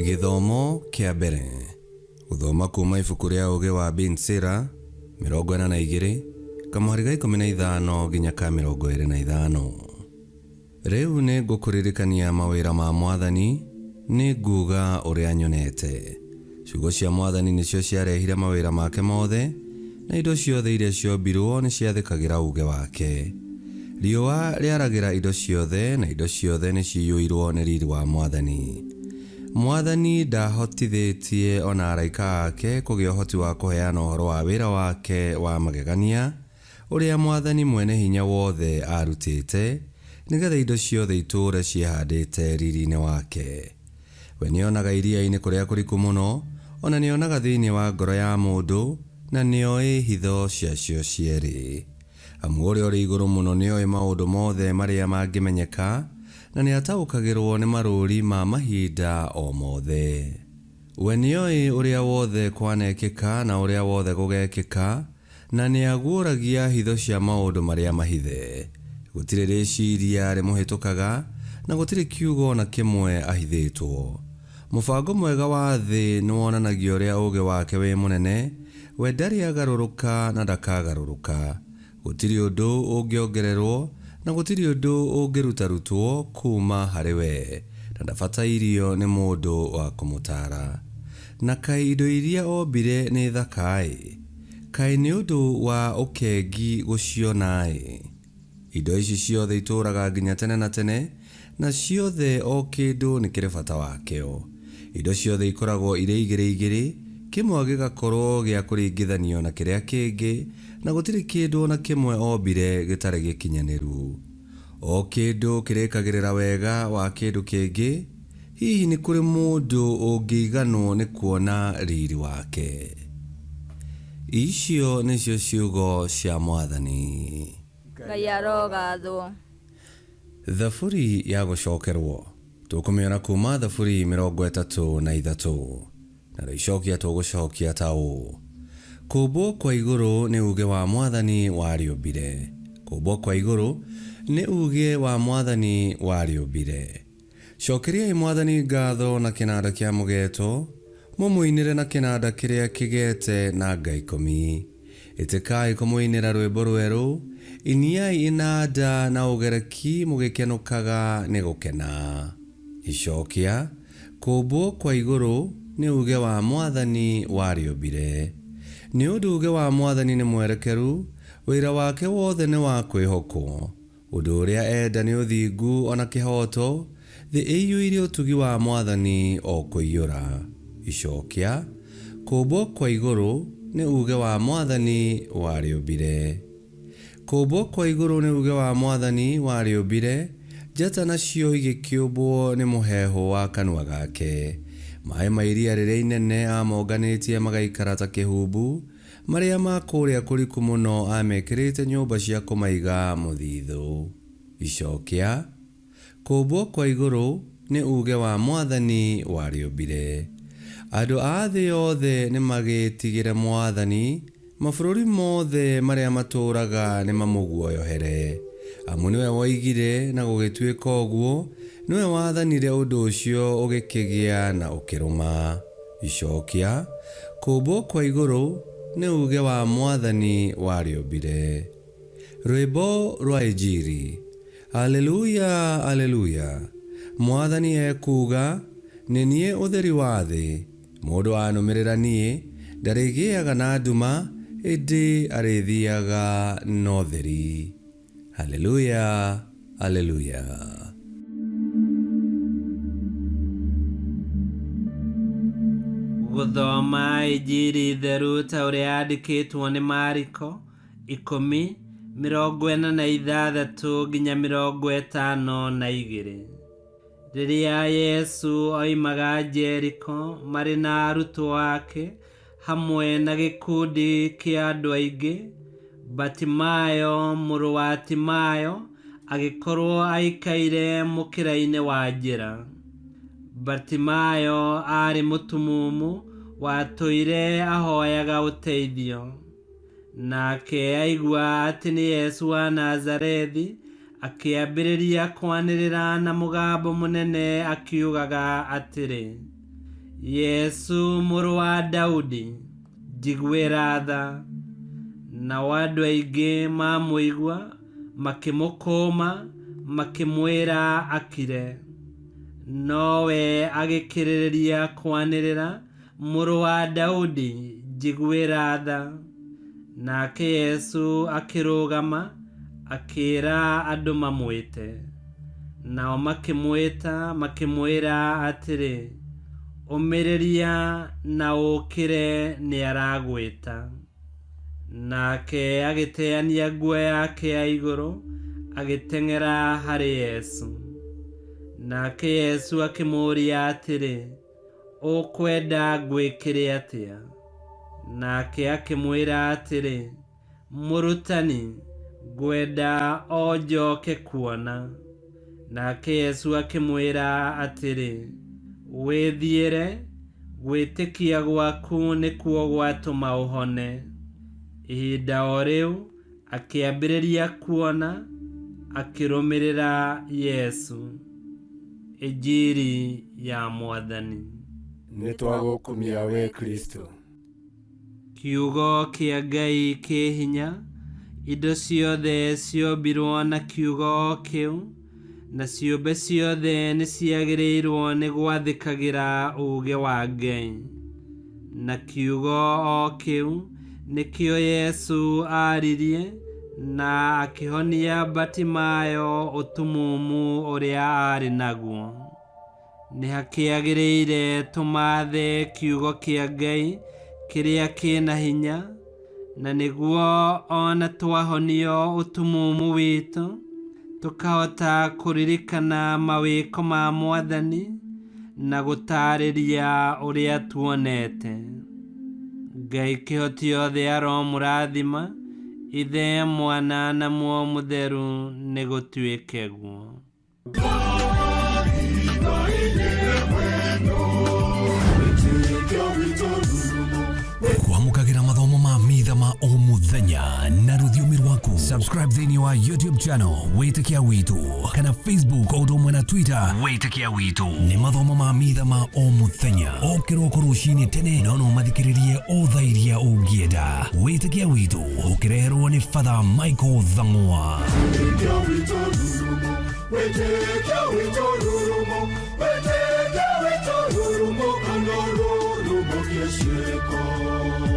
Githomo kia mbere guthoma kuma ibuku ria ugi wa Bin Sira 42 kamuhari ga 15 nginya ka 25. Riu ni ngukuririkania mawira ma Mwathani ni nguga uria nyonete. Ciugo cia Mwathani nicio ciarehire mawira make mothe, na indo ciothe iria ciombirwo ni ciathikagira uge wake. Riũa rĩaragira indo ciothe, na indo ciothe ni ciyũirwo ni riri wa Mwathani. Mwathani ndahotithĩtie ona araika ake kũgĩa ũhoti wa kũheana ũhoro wa wĩra wake wa magegania ũrĩa Mwathani mwene hinya wothe arutĩte, nĩgetha indo ciothe itũũre ciĩhandĩte riri-inĩ wake. We nĩonaga iria-inĩ kũrĩa kũriku mũno, ona nĩonaga thĩinĩ wa ngoro ya mũndũ, na nĩoĩ hitho ciacio cierĩ. Amu ũrĩa ũrĩ igũrũ mũno nĩoĩ maũndũ mothe marĩa mangĩmenyeka, na nĩataũkagĩrwo nĩ marũri ma mahinda o mothe. We nĩoĩ ũrĩa wothe kwanekĩka na ũrĩa wothe gũgekĩka, na nĩaguũragia hitho cia maũndũ marĩa mahithe. Gũtirĩ rĩciria rĩmũhĩtũkaga, na gũtirĩ kiugo na kĩmwe ahithĩtwo. Mũbango mwega wa thĩ nĩwonanagia ũrĩa ũũgĩ wake wĩ mũnene. We ndarĩ agarũrũka na ndakagarũrũka. Gũtirĩ ũndũ ũngĩongererwo, na gũtirĩ ũndũ ũngĩrutarutwo kuma harĩ we, na ndabatairio nĩ mũndũ wa kũmũtara. Na kaĩ indo iria ombire nĩ thaka-ĩ, kaĩ nĩ ũndũ wa ũkengi gũciona-ĩ. Indo ici ciothe itũũraga nginya tene na tene, na ciothe o kĩndũ nĩ kĩrĩ bata wakĩo. Indo ciothe ikoragwo irĩ igĩrĩ igĩrĩ, kĩmwe gĩgakorwo gĩa kũringithanio na kĩrĩa kĩngĩ, na gũtirĩ kĩndũ na kĩmwe ombire gĩtarĩ gĩkinyanĩru. O kĩndũ kĩrĩkagĩrĩra wega wa kĩndũ kĩngĩ. Hihi nĩ kũrĩ mũndũ ũngĩiganwo nĩ kuona riri wake. Icio nĩcio ciugo cia Mwathani. Ngai arogathwo. Thaburi ya gũcokerwo tũkũmĩona kuma Thaburi 33, na rĩcokia tũgũcokia ta ũũ: Kũmbwo kwa igũrũ nĩ uge wa Mwathani warĩũmbire. Kũmbwo kwa igũrũ nĩ uge wa Mwathani warĩũmbire. Cokeriai Mwathani ngatho na kĩnanda kĩa mũgeeto, mũmũinĩre na kĩnanda kĩrĩa kĩgete na ngaikũmi. Ĩtĩkai kũmũinĩra rwĩmbo rwerũ, iniai inanda na ũgereki mũgĩkenũkaga nĩ gũkena. Icokia: Kũmbwo kwa igũrũ nĩ uge wa Mwathani warĩũmbire. Nĩ ũndũ uge wa Mwathani nĩ mwerekeru, wĩra wake wothe nĩ wa kwĩhokwo. Ũndũ ũrĩa enda nĩ ũthingu ona kĩhoto, thĩ ĩiyũire ũtugi wa Mwathani o kũiyũra. Icokia: Kũmbwo kwa igũrũ nĩ uge wa Mwathani warĩũmbire. Kũmbwo kwa igũrũ nĩ uge wa Mwathani warĩũmbire, njata nacio igĩkĩũmbwo nĩ mũheehũ wa kanua gake. Maĩ ma iria rĩrĩa inene amonganĩtie magaikara ta kĩhumbu, marĩa ma kũrĩa kũriku mũno amekĩrĩte nyũmba cia kũmaiga mũthithũ. Icokia: Kũmbwo kwa igũrũ nĩ uge wa Mwathani warĩũmbire. Andũ a thĩ yothe nĩ magĩtigĩre Mwathani, mabũrũri mothe marĩa matũũraga nĩ mamũguoyohere. Amu nĩwe woigire na gũgĩtuĩka ũguo, nĩwe wathanire ũndũ ũcio ũgĩkĩgĩa na ũkĩrũma. Icokia: Kũmbwo kwa igũrũ nĩ uge wa Mwathani warĩũmbire. Rwĩmbo rwa Injili. Aleluya, aleluya. Mwathani ekuuga, nĩ niĩ ũtheri wa thĩ. Mũndũ anũmĩrĩra niĩ ndarĩgĩaga na nduma, ĩndĩ arĩthiaga na ũtheri. Aleluya, aleluya. Gũthoma Injili theru ta ũrĩa yandĩkĩtwo nĩ Mariko 10:46 nginya 52. Rĩrĩa Yesu oimaga Jeriko marĩ na arutwo ake hamwe na gĩkundi kĩa andũ aingĩ, Batimayo mũrũ wa Timayo agĩkorwo aikaire mũkĩra-inĩ wa njĩra. Batimayo arĩ mũtumumu, watũire ahoyaga ũteithio. Nake aigua atĩ nĩ Yesu wa Nazarethi, akĩambĩrĩria kwanĩrĩra na mũgambo mũnene akiugaga atĩrĩ, Yesu mũrũ wa Daudi, njiguĩra tha. Nao andũ aingĩ mamũigua makĩmũkũũma makĩmwĩra akire. Nowe agĩkĩrĩrĩria kwanĩrĩra, mũrũ wa Daudi, njiguĩra tha. Nake Yesu akĩrũgama akĩĩra andũ mamwĩte. Nao makĩmwĩta makĩmwĩra atĩrĩ, ũmĩrĩria na ũkĩre, nĩaragwĩta. Nake agĩteania nguo yake ya igũrũ agĩteng'era harĩ Yesu. Nake Yesu akĩmũũria atĩrĩ, ũkwenda ngwĩkĩre atĩa? Nake akĩmwĩra atĩrĩ, mũrutani, ngwenda o njoke kuona. Nake Yesu akĩmwĩra atĩrĩ, wĩthiĩre, gwĩtĩkia gwaku nĩkuo gwatũma ũhone. Ihinda o rĩu akĩambĩrĩria kuona, akĩrũmĩrĩra Yesu. Injili ya Mwathani. Nĩtwagũkumia we Kristo. Kiugo kĩa Ngai kĩ hinya. Indo ciothe ciombirwo na kiugo kĩu, na ciũmbe ciothe nĩciagĩrĩirwo nĩ gwathĩkagĩra ũũgĩ wa Ngai. Na kiugo o kĩu nĩkĩo Yesu aririe na akĩhonia Batimayo ũtumumu ũrĩa arĩ naguo. Nĩhakĩagĩrĩire tũmathe kiugo kĩa Ngai kĩrĩa kĩna hinya, na nĩguo ona twahonio ũtumumu witũ, tũkahota kũririkana mawĩko ma Mwathani na gũtarĩria ũrĩa tuonete. Ngai kĩhoti othe aromũrathima, Ithe, Mwana na Muoyo Mũtheru, nĩgũtuĩke guo. Kwamũkagĩra mathomo ma mitha ma o mũthenya na rũthiomi rwaku. Subscribe thĩinĩ wa YouTube channel Wĩtĩkia Witũ, kana Facebook o ũndũ ũmwe na Twitter Wĩtĩkia Witũ. Nĩ mathomo ma mitha ma o mũthenya, o kĩroko rũcinĩ tene, no mathikĩrĩrie o thaa iria ũngĩenda. Wĩtĩkia Witũ ũkĩreherwo nĩ Father Michael Thang'wa. Wĩtĩkia Witũ rurumo, Wĩtĩkia Witũ rurumo, Wĩtĩkia Witũ rurumo, kana rurumo kĩciĩko.